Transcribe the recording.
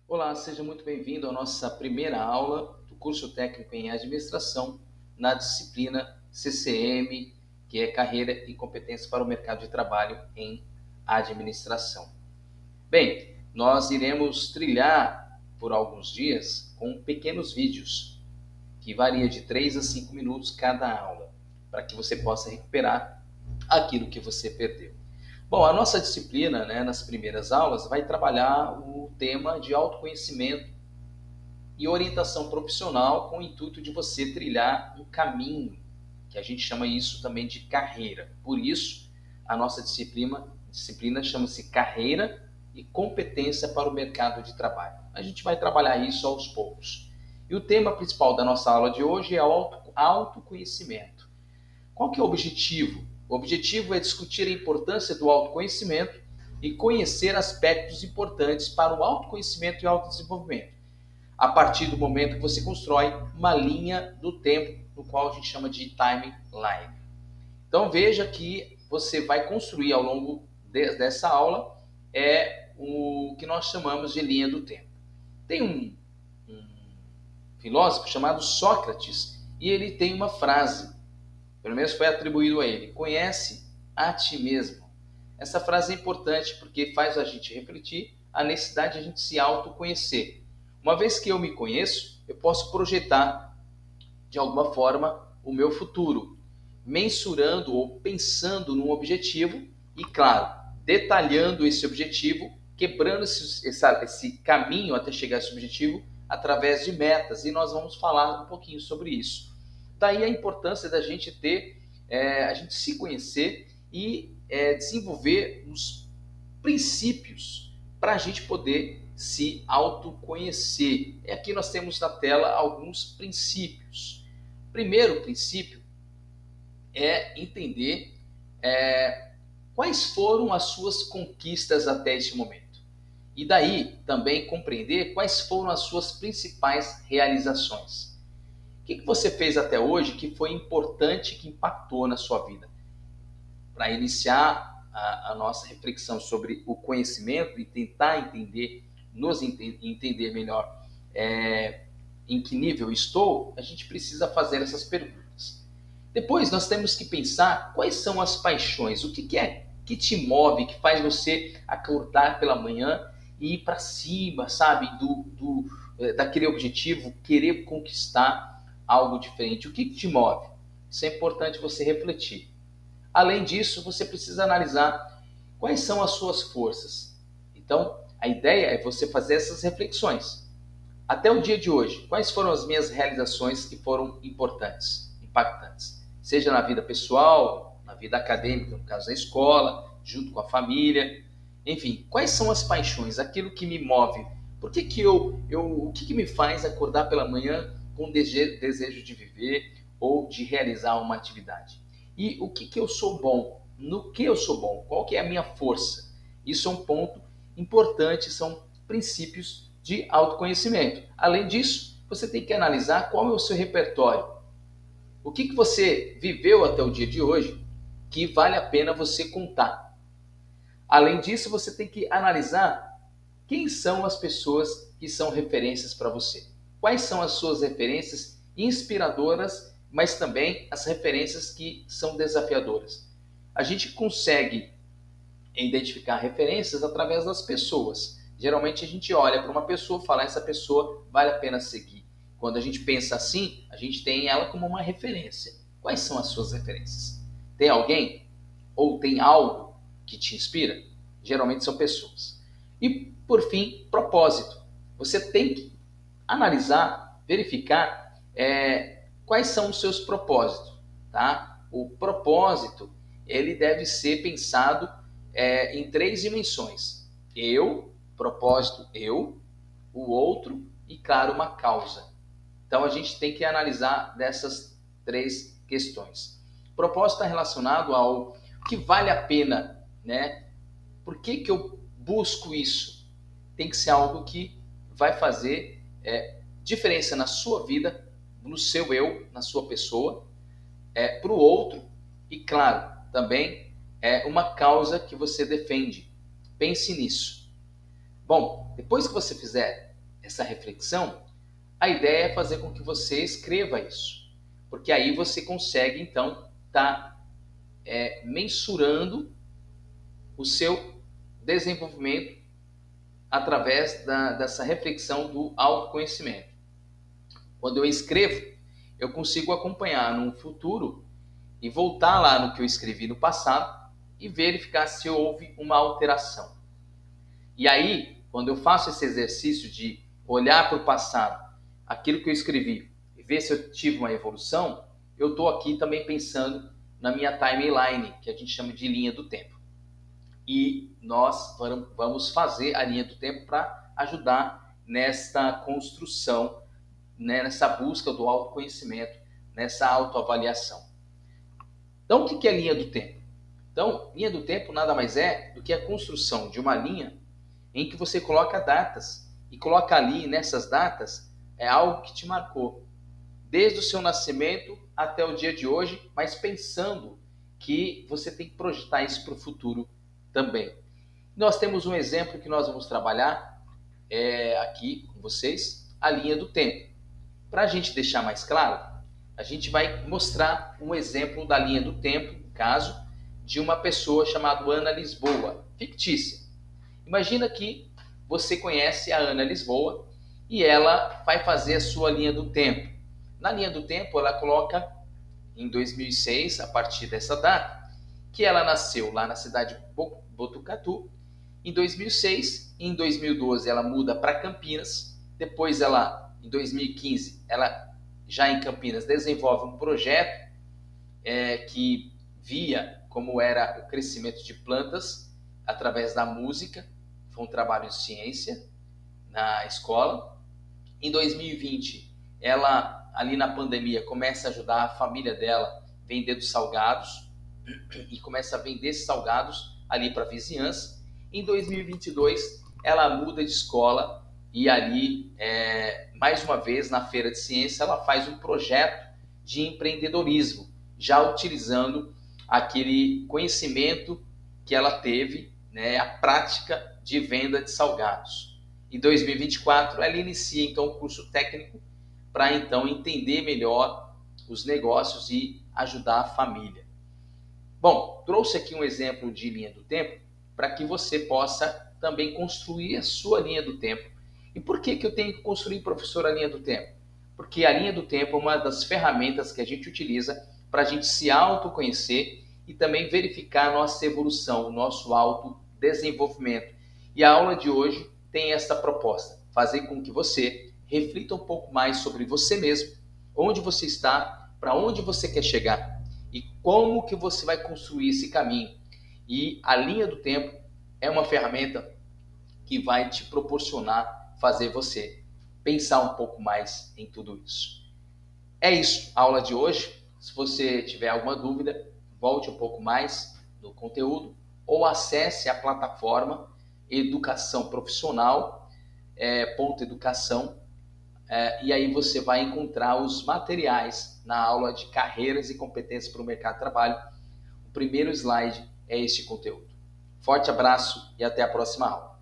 Olá, seja muito bem-vindo à nossa primeira aula do curso técnico em administração na disciplina CCM, que é Carreira e Competência para o Mercado de Trabalho em Administração. Bem, nós iremos trilhar por alguns dias com pequenos vídeos, que varia de 3 a 5 minutos cada aula, para que você possa recuperar aquilo que você perdeu. Bom, a nossa disciplina, nas primeiras aulas, vai trabalhar o tema de autoconhecimento e orientação profissional com o intuito de você trilhar um caminho, que a gente chama isso também de carreira. Por isso, a nossa disciplina chama-se Carreira e Competência para o Mercado de Trabalho. A gente vai trabalhar isso aos poucos. E o tema principal da nossa aula de hoje é o autoconhecimento. Qual que é o objetivo? O objetivo é discutir a importância do autoconhecimento e conhecer aspectos importantes para o autoconhecimento e autodesenvolvimento, a partir do momento que você constrói uma linha do tempo, no qual a gente chama de timeline. Então veja que você vai construir ao longo dessa aula o que nós chamamos de linha do tempo. Tem um filósofo chamado Sócrates e ele tem uma frase, pelo menos foi atribuído a ele: conhece a ti mesmo. Essa frase é importante porque faz a gente refletir a necessidade de a gente se autoconhecer. Uma vez que eu me conheço, eu posso projetar de alguma forma o meu futuro, mensurando ou pensando num objetivo e, claro, detalhando esse objetivo, quebrando esse caminho até chegar a esse objetivo através de metas. E nós vamos falar um pouquinho sobre isso. Daí a importância da gente a gente se conhecer e desenvolver os princípios para a gente poder se autoconhecer. Aqui nós temos na tela alguns princípios. O primeiro princípio é entender quais foram as suas conquistas até este momento. E daí também compreender quais foram as suas principais realizações. O que você fez até hoje que foi importante, que impactou na sua vida? Para iniciar a nossa reflexão sobre o conhecimento e tentar entender melhor em que nível estou, a gente precisa fazer essas perguntas. Depois nós temos que pensar quais são as paixões, o que é que te move, que faz você acordar pela manhã e ir para cima, sabe, daquele objetivo, querer conquistar algo diferente. O que te move? Isso é importante você refletir. Além disso, você precisa analisar quais são as suas forças. Então, a ideia é você fazer essas reflexões. Até o dia de hoje, quais foram as minhas realizações que foram importantes, impactantes? Seja na vida pessoal, na vida acadêmica, no caso da escola, junto com a família. Enfim, quais são as paixões, aquilo que me move? O que me faz acordar pela manhã com desejo de viver ou de realizar uma atividade? E o que eu sou bom? No que eu sou bom? Qual que é a minha força? Isso é um ponto importante, são princípios de autoconhecimento. Além disso, você tem que analisar qual é o seu repertório. O que você viveu até o dia de hoje que vale a pena você contar. Além disso, você tem que analisar quem são as pessoas que são referências para você. Quais são as suas referências inspiradoras, mas também as referências que são desafiadoras. A gente consegue identificar referências através das pessoas. Geralmente a gente olha para uma pessoa e fala: essa pessoa vale a pena seguir. Quando a gente pensa assim, a gente tem ela como uma referência. Quais são as suas referências? Tem alguém ou tem algo que te inspira? Geralmente são pessoas. E, por fim, propósito. Você tem que analisar, verificar quais são os seus propósitos. Tá? O propósito ele deve ser pensado em três dimensões: eu, propósito eu, o outro e, claro, uma causa. Então a gente tem que analisar dessas três questões. O propósito está relacionado ao que vale a pena, né? Por que eu busco isso? Tem que ser algo que vai fazer diferença na sua vida, no seu eu, na sua pessoa, para o outro e, claro, também uma causa que você defende. Pense nisso. Bom, depois que você fizer essa reflexão, a ideia é fazer com que você escreva isso, porque aí você consegue, então, estar mensurando o seu desenvolvimento através dessa reflexão do autoconhecimento. Quando eu escrevo, eu consigo acompanhar no futuro e voltar lá no que eu escrevi no passado e verificar se houve uma alteração. E aí, quando eu faço esse exercício de olhar para o passado, aquilo que eu escrevi, e ver se eu tive uma evolução, eu estou aqui também pensando na minha timeline, que a gente chama de linha do tempo. E nós vamos fazer a linha do tempo para ajudar nesta construção, né, nessa busca do autoconhecimento, nessa autoavaliação. Então, o que é linha do tempo? Então, linha do tempo nada mais é do que a construção de uma linha em que você coloca datas. E coloca ali, nessas datas, algo que te marcou. Desde o seu nascimento até o dia de hoje, mas pensando que você tem que projetar isso para o futuro também. Nós temos um exemplo que nós vamos trabalhar aqui com vocês, a linha do tempo. Para a gente deixar mais claro, a gente vai mostrar um exemplo da linha do tempo, no caso, de uma pessoa chamada Ana Lisboa, fictícia. Imagina que você conhece a Ana Lisboa e ela vai fazer a sua linha do tempo. Na linha do tempo, ela coloca em 2006, a partir dessa data, que ela nasceu lá na cidade de Botucatu, em 2006, em 2012 ela muda para Campinas, depois em 2015, ela já em Campinas desenvolve um projeto que via como era o crescimento de plantas através da música, foi um trabalho de ciência na escola. Em 2020, ela, ali na pandemia, começa a ajudar a família dela vendendo salgados e começa a vender esses salgados ali para a vizinhança. Em 2022, ela muda de escola e ali, mais uma vez, na Feira de Ciência, ela faz um projeto de empreendedorismo, já utilizando aquele conhecimento que ela teve, né, a prática de venda de salgados. Em 2024, ela inicia então o curso técnico para então entender melhor os negócios e ajudar a família. Bom, trouxe aqui um exemplo de linha do tempo para que você possa também construir a sua linha do tempo. E por que eu tenho que construir, professor, a linha do tempo? Porque a linha do tempo é uma das ferramentas que a gente utiliza para a gente se autoconhecer e também verificar a nossa evolução, o nosso autodesenvolvimento. E a aula de hoje tem essa proposta, fazer com que você reflita um pouco mais sobre você mesmo, onde você está, para onde você quer chegar e como que você vai construir esse caminho. E a linha do tempo é uma ferramenta que vai te proporcionar fazer você pensar um pouco mais em tudo isso. É isso, a aula de hoje. Se você tiver alguma dúvida, volte um pouco mais no conteúdo ou acesse a plataforma Educação Profissional, .educação, e aí você vai encontrar os materiais na aula de carreiras e competências para o mercado de trabalho. O primeiro slide é este conteúdo. Forte abraço e até a próxima aula.